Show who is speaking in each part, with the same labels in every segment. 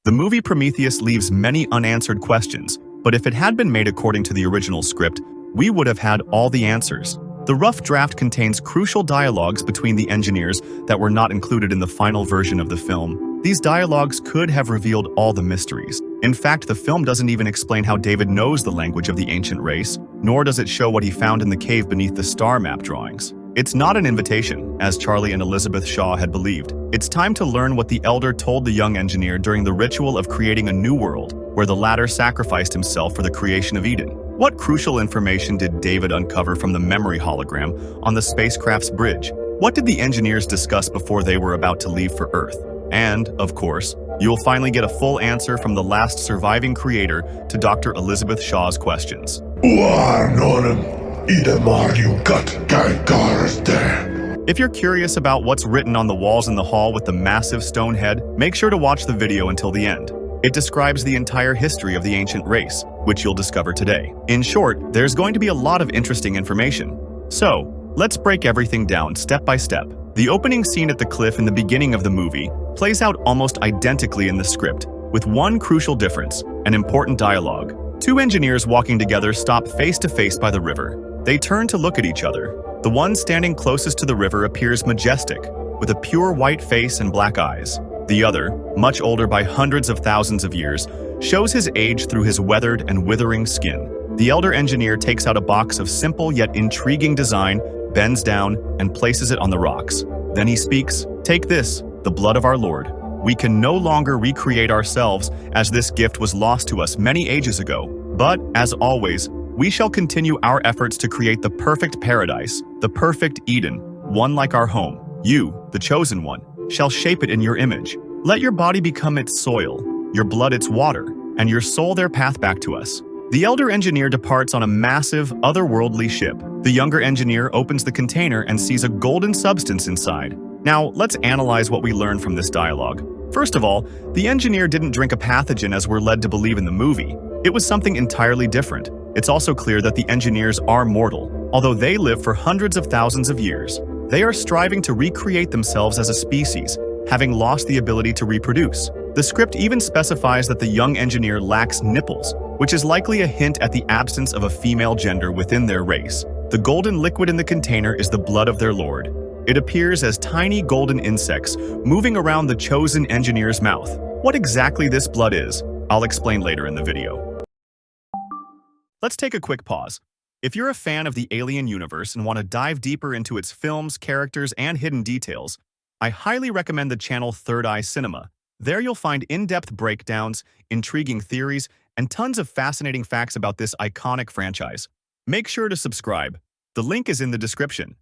Speaker 1: The movie Prometheus leaves many unanswered questions, but if it had been made according to the original script, we would have had all the answers. The rough draft contains crucial dialogues between the engineers that were not included in the final version of the film. These dialogues could have revealed all the mysteries. In fact, the film doesn't even explain how David knows the language of the ancient race, nor does it show what he found in the cave beneath the star map drawings. It's not an invitation, as Charlie and Elizabeth Shaw had believed. It's time to learn what the Elder told the young engineer during the ritual of creating a new world, where the latter sacrificed himself for the creation of Eden. What crucial information did David uncover from the memory hologram on the spacecraft's bridge? What did the engineers discuss before they were about to leave for Earth? And, of course, you'll finally get a full answer from the last surviving creator to Dr. Elizabeth Shaw's questions. If you're curious about what's written on the walls in the hall with the massive stone head, make sure to watch the video until the end. It describes the entire history of the ancient race, which you'll discover today. In short, there's going to be a lot of interesting information. So, let's break everything down step by step. The opening scene at the cliff in the beginning of the movie plays out almost identically in the script, with one crucial difference: an important dialogue. Two engineers walking together stop face to face by the river. They turn to look at each other. The one standing closest to the river appears majestic, with a pure white face and black eyes. The other, much older by hundreds of thousands of years, shows his age through his weathered and withering skin. The elder engineer takes out a box of simple yet intriguing design, bends down, and places it on the rocks. Then he speaks, "Take this, the blood of our Lord. We can no longer recreate ourselves, as this gift was lost to us many ages ago. But, as always, we shall continue our efforts to create the perfect paradise, the perfect Eden, one like our home. You, the chosen one, shall shape it in your image. Let your body become its soil, your blood its water, and your soul their path back to us." The elder engineer departs on a massive, otherworldly ship. The younger engineer opens the container and sees a golden substance inside. Now, let's analyze what we learned from this dialogue. First of all, the engineer didn't drink a pathogen as we're led to believe in the movie. It was something entirely different. It's also clear that the engineers are mortal. Although they live for hundreds of thousands of years, they are striving to recreate themselves as a species, having lost the ability to reproduce. The script even specifies that the young engineer lacks nipples, which is likely a hint at the absence of a female gender within their race. The golden liquid in the container is the blood of their lord. It appears as tiny golden insects moving around the chosen engineer's mouth. What exactly this blood is, I'll explain later in the video. Let's take a quick pause. If you're a fan of the Alien universe and want to dive deeper into its films, characters, and hidden details, I highly recommend the channel Third Eye Cinema. There you'll find in-depth breakdowns, intriguing theories, and tons of fascinating facts about this iconic franchise. Make sure to subscribe. The link is in the description.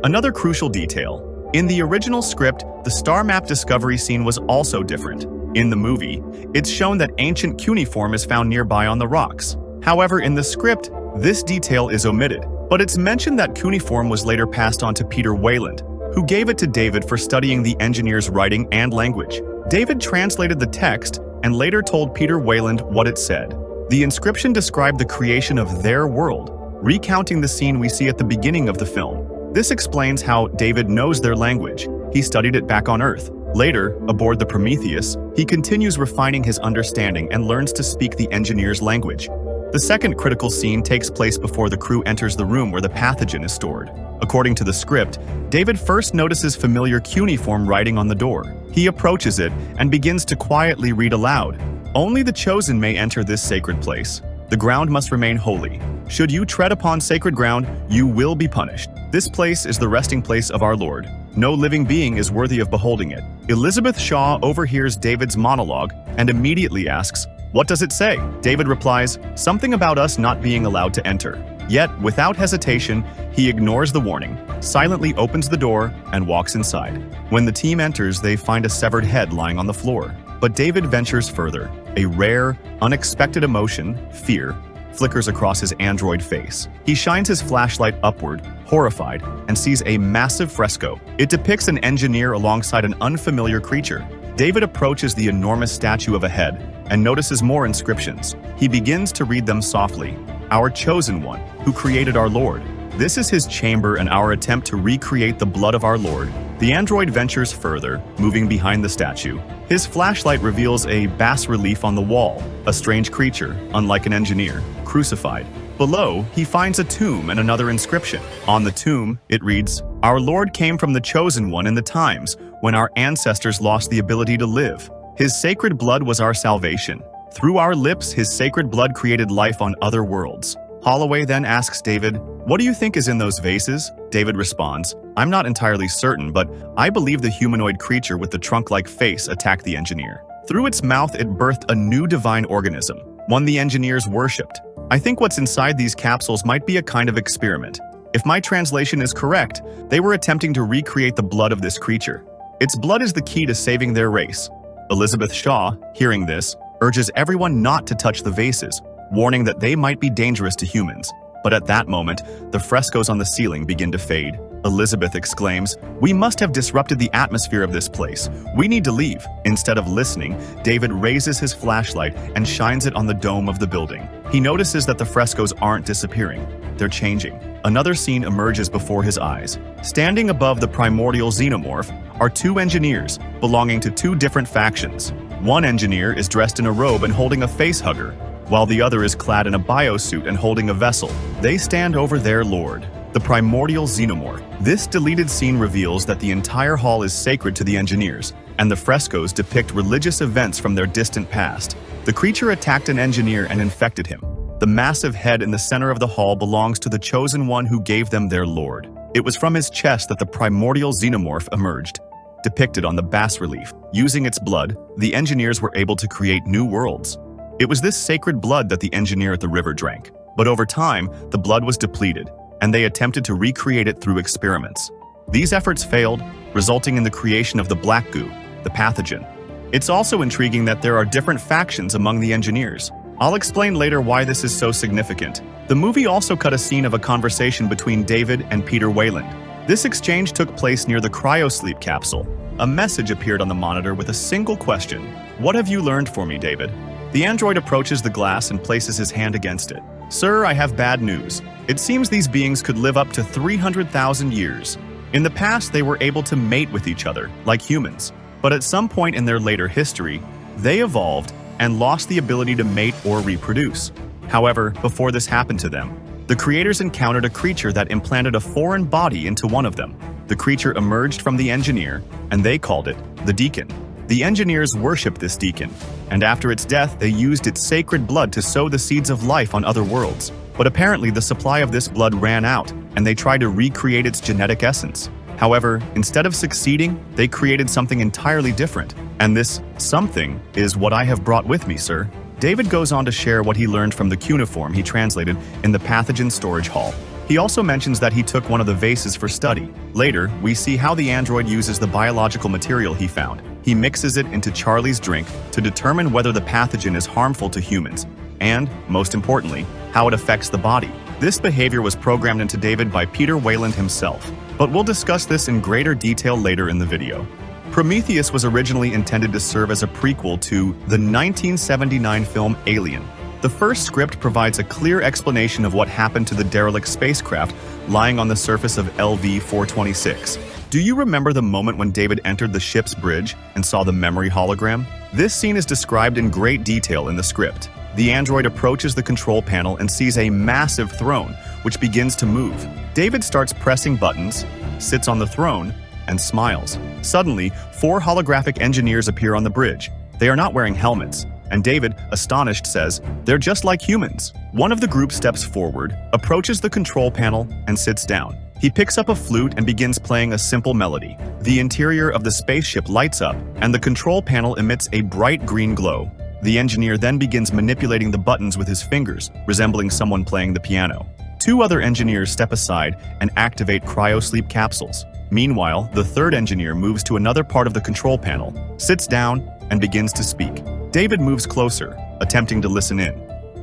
Speaker 1: Another crucial detail. In the original script, the star map discovery scene was also different. In the movie, it's shown that ancient cuneiform is found nearby on the rocks. However, in the script, this detail is omitted, but it's mentioned that cuneiform was later passed on to Peter Wayland, who gave it to David for studying the engineer's writing and language. David translated the text and later told Peter Wayland what it said. The inscription described the creation of their world, recounting the scene we see at the beginning of the film. This explains how David knows their language. He studied it back on Earth. Later, aboard the Prometheus, he continues refining his understanding and learns to speak the engineer's language. The second critical scene takes place before the crew enters the room where the pathogen is stored. According to the script, David first notices familiar cuneiform writing on the door. He approaches it and begins to quietly read aloud. "Only the chosen may enter this sacred place. The ground must remain holy. Should you tread upon sacred ground, you will be punished. This place is the resting place of our Lord. No living being is worthy of beholding it." Elizabeth Shaw overhears David's monologue and immediately asks, "What does it say?" David replies, "Something about us not being allowed to enter." Yet, without hesitation, he ignores the warning, silently opens the door, and walks inside. When the team enters, they find a severed head lying on the floor. But David ventures further. A rare, unexpected emotion, fear, flickers across his android face. He shines his flashlight upward, horrified, and sees a massive fresco. It depicts an engineer alongside an unfamiliar creature. David approaches the enormous statue of a head and notices more inscriptions. He begins to read them softly. "Our chosen one, who created our Lord." This is his chamber and our attempt to recreate the blood of our Lord. The android ventures further, moving behind the statue. His flashlight reveals a bas-relief on the wall, a strange creature, unlike an engineer, crucified. Below, he finds a tomb and another inscription. On the tomb, it reads, "Our Lord came from the Chosen One in the times when our ancestors lost the ability to live. His sacred blood was our salvation. Through our lips, his sacred blood created life on other worlds." Holloway then asks David, "What do you think is in those vases?" David responds, "I'm not entirely certain, but I believe the humanoid creature with the trunk-like face attacked the engineer. Through its mouth, it birthed a new divine organism, one the engineers worshipped. I think what's inside these capsules might be a kind of experiment. If my translation is correct, they were attempting to recreate the blood of this creature. Its blood is the key to saving their race." Elizabeth Shaw, hearing this, urges everyone not to touch the vases, warning that they might be dangerous to humans. But at that moment, the frescoes on the ceiling begin to fade. Elizabeth exclaims, "We must have disrupted the atmosphere of this place. We need to leave." Instead of listening, David raises his flashlight and shines it on the dome of the building. He notices that the frescoes aren't disappearing. They're changing. Another scene emerges before his eyes. Standing above the primordial xenomorph are two engineers belonging to two different factions. One engineer is dressed in a robe and holding a face hugger, while the other is clad in a biosuit and holding a vessel. They stand over their lord, the primordial xenomorph. This deleted scene reveals that the entire hall is sacred to the engineers, and the frescoes depict religious events from their distant past. The creature attacked an engineer and infected him. The massive head in the center of the hall belongs to the Chosen One who gave them their lord. It was from his chest that the primordial xenomorph emerged, depicted on the bas-relief. Using its blood, the engineers were able to create new worlds. It was this sacred blood that the engineer at the river drank. But over time, the blood was depleted, and they attempted to recreate it through experiments. These efforts failed, resulting in the creation of the black goo, the pathogen. It's also intriguing that there are different factions among the engineers. I'll explain later why this is so significant. The movie also cut a scene of a conversation between David and Peter Wayland. This exchange took place near the cryosleep capsule. A message appeared on the monitor with a single question. "What have you learned for me, David?" The android approaches the glass and places his hand against it. "Sir, I have bad news. It seems these beings could live up to 300,000 years. In the past, they were able to mate with each other, like humans. But at some point in their later history, they evolved and lost the ability to mate or reproduce. However, before this happened to them, the creators encountered a creature that implanted a foreign body into one of them. The creature emerged from the engineer, and they called it the Deacon. The engineers worshipped this Deacon, and after its death, they used its sacred blood to sow the seeds of life on other worlds. But apparently, the supply of this blood ran out, and they tried to recreate its genetic essence. However, instead of succeeding, they created something entirely different. And this something is what I have brought with me, sir." David goes on to share what he learned from the cuneiform he translated in the pathogen storage hall. He also mentions that he took one of the vases for study. Later, we see how the android uses the biological material he found. He mixes it into Charlie's drink to determine whether the pathogen is harmful to humans, and, most importantly, how it affects the body. This behavior was programmed into David by Peter Wayland himself, but we'll discuss this in greater detail later in the video. Prometheus was originally intended to serve as a prequel to the 1979 film Alien. The first script provides a clear explanation of what happened to the derelict spacecraft lying on the surface of LV-426. Do you remember the moment when David entered the ship's bridge and saw the memory hologram? This scene is described in great detail in the script. The android approaches the control panel and sees a massive throne, which begins to move. David starts pressing buttons, sits on the throne, and smiles. Suddenly, 4 holographic engineers appear on the bridge. They are not wearing helmets, and David, astonished, says, "They're just like humans." One of the group steps forward, approaches the control panel, and sits down. He picks up a flute and begins playing a simple melody. The interior of the spaceship lights up, and the control panel emits a bright green glow. The engineer then begins manipulating the buttons with his fingers, resembling someone playing the piano. 2 other engineers step aside and activate cryosleep capsules. Meanwhile, the 3rd engineer moves to another part of the control panel, sits down, and begins to speak. David moves closer, attempting to listen in.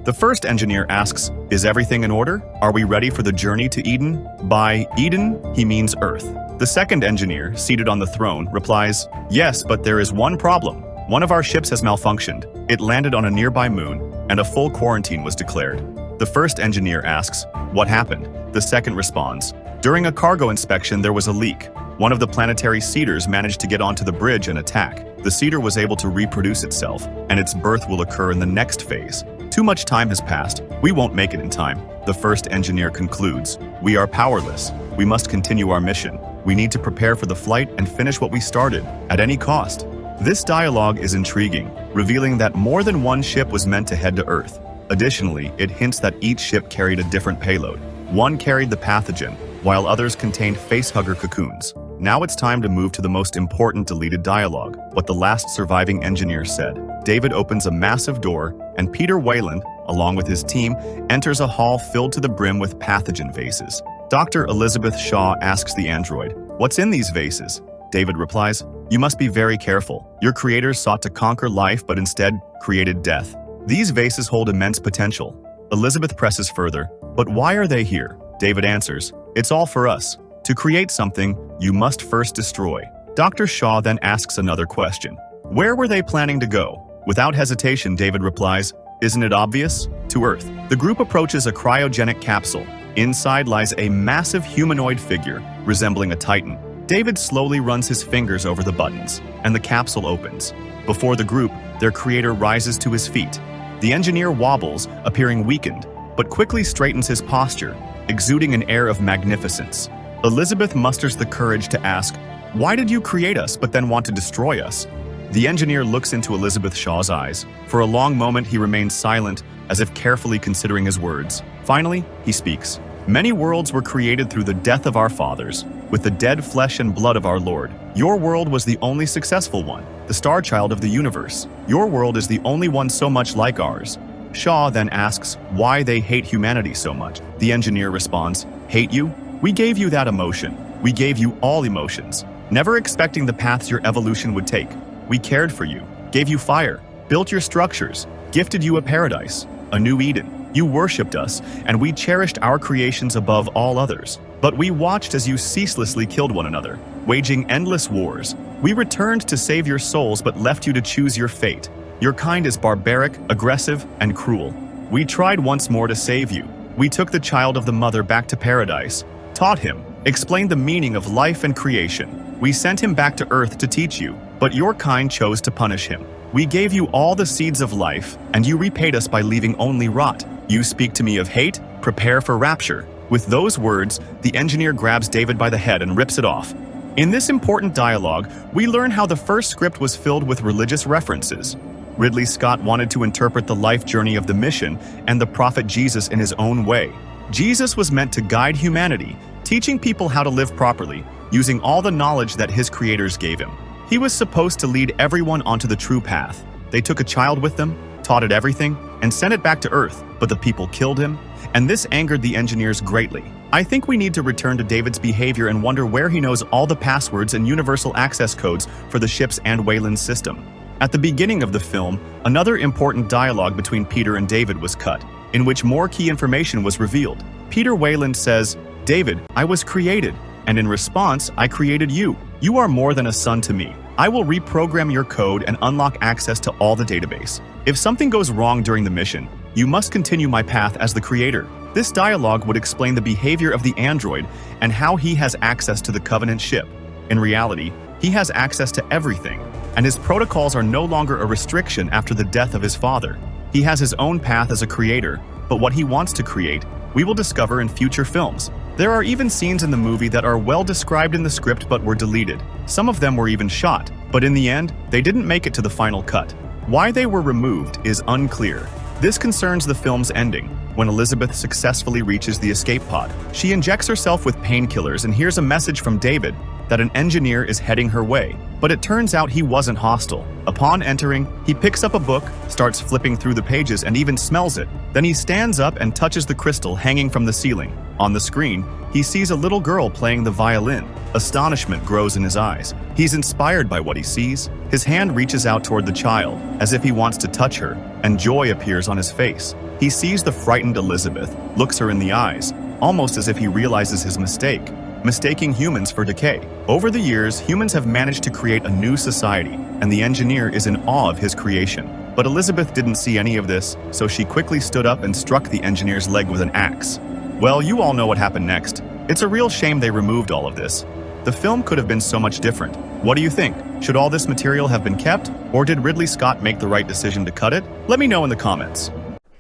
Speaker 1: The first engineer asks, "Is everything in order? Are we ready for the journey to Eden?" By Eden, he means Earth. The second engineer, seated on the throne, replies, "Yes, but there is one problem. One of our ships has malfunctioned. It landed on a nearby moon, and a full quarantine was declared." The first engineer asks, "What happened?" The second responds, "During a cargo inspection, there was a leak. One of the planetary cedars managed to get onto the bridge and attack. The cedar was able to reproduce itself, and its birth will occur in the next phase. Too much time has passed. We won't make it in time." The first engineer concludes, "We are powerless. We must continue our mission. We need to prepare for the flight and finish what we started, at any cost." This dialogue is intriguing, revealing that more than one ship was meant to head to Earth. Additionally, it hints that each ship carried a different payload. One carried the pathogen, while others contained facehugger cocoons. Now it's time to move to the most important deleted dialogue, what the last surviving engineer said. David opens a massive door, and Peter Wayland, along with his team, enters a hall filled to the brim with pathogen vases. Dr. Elizabeth Shaw asks the android, "What's in these vases?" David replies, "You must be very careful. Your creators sought to conquer life but instead created death. These vases hold immense potential." Elizabeth presses further, "But why are they here?" David answers, "It's all for us. To create something, you must first destroy." Dr. Shaw then asks another question. "Where were they planning to go?" Without hesitation, David replies, "Isn't it obvious? To Earth." The group approaches a cryogenic capsule. Inside lies a massive humanoid figure, resembling a titan. David slowly runs his fingers over the buttons, and the capsule opens. Before the group, their creator rises to his feet. The engineer wobbles, appearing weakened, but quickly straightens his posture, exuding an air of magnificence. Elizabeth musters the courage to ask, "Why did you create us but then want to destroy us?" The engineer looks into Elizabeth Shaw's eyes. For a long moment, he remains silent, as if carefully considering his words. Finally, he speaks. "Many worlds were created through the death of our fathers, with the dead flesh and blood of our Lord. Your world was the only successful one, the star child of the universe. Your world is the only one so much like ours." Shaw then asks why they hate humanity so much. The engineer responds, "Hate you? We gave you that emotion. We gave you all emotions, never expecting the paths your evolution would take. We cared for you, gave you fire, built your structures, gifted you a paradise, a new Eden. You worshipped us, and we cherished our creations above all others. But we watched as you ceaselessly killed one another, waging endless wars. We returned to save your souls but left you to choose your fate. Your kind is barbaric, aggressive, and cruel. We tried once more to save you. We took the child of the mother back to paradise, taught him, explained the meaning of life and creation. We sent him back to Earth to teach you, but your kind chose to punish him. We gave you all the seeds of life, and you repaid us by leaving only rot. You speak to me of hate? Prepare for rapture." With those words, the engineer grabs David by the head and rips it off. In this important dialogue, we learn how the first script was filled with religious references. Ridley Scott wanted to interpret the life journey of the mission and the prophet Jesus in his own way. Jesus was meant to guide humanity, teaching people how to live properly, using all the knowledge that his creators gave him. He was supposed to lead everyone onto the true path. They took a child with them, taught it everything, and sent it back to Earth, but the people killed him, and this angered the engineers greatly. I think we need to return to David's behavior and wonder where he knows all the passwords and universal access codes for the ships and Wayland's system. At the beginning of the film, another important dialogue between Peter and David was cut, in which more key information was revealed. Peter Wayland says, "David, I was created, and in response, I created you. You are more than a son to me. I will reprogram your code and unlock access to all the database. If something goes wrong during the mission, you must continue my path as the creator." This dialogue would explain the behavior of the android and how he has access to the Covenant ship. In reality, he has access to everything, and his protocols are no longer a restriction after the death of his father. He has his own path as a creator, but what he wants to create, we will discover in future films. There are even scenes in the movie that are well described in the script but were deleted. Some of them were even shot, but in the end, they didn't make it to the final cut. Why they were removed is unclear. This concerns the film's ending, when Elizabeth successfully reaches the escape pod. She injects herself with painkillers and hears a message from David that an engineer is heading her way, but it turns out he wasn't hostile. Upon entering, he picks up a book, starts flipping through the pages, and even smells it. Then he stands up and touches the crystal hanging from the ceiling. On the screen, he sees a little girl playing the violin. Astonishment grows in his eyes. He's inspired by what he sees. His hand reaches out toward the child, as if he wants to touch her, and joy appears on his face. He sees the frightened Elizabeth, looks her in the eyes, almost as if he realizes his mistake, mistaking humans for decay. Over the years, humans have managed to create a new society, and the engineer is in awe of his creation. But Elizabeth didn't see any of this, so she quickly stood up and struck the engineer's leg with an axe. Well, you all know what happened next. It's a real shame they removed all of this. The film could have been so much different. What do you think? Should all this material have been kept? Or did Ridley Scott make the right decision to cut it? Let me know in the comments.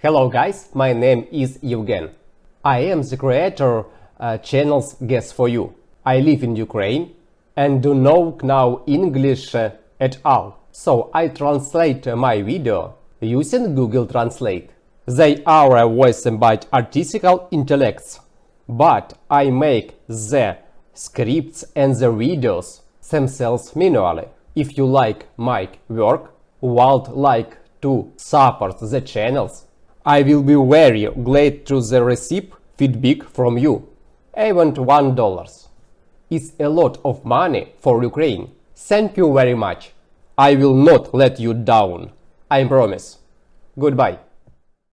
Speaker 2: Hello guys, my name is Evgen. I am the creator channel's Guess For You. I live in Ukraine and do not know English at all. So I translate my video using Google Translate. They are voiced by artificial intellects, but I make the scripts and the videos themselves manually. If you like my work, would like to support the channels, I will be very glad to receive feedback from you. Even $1. It's a lot of money for Ukraine. Thank you very much. I will not let you down. I promise. Goodbye.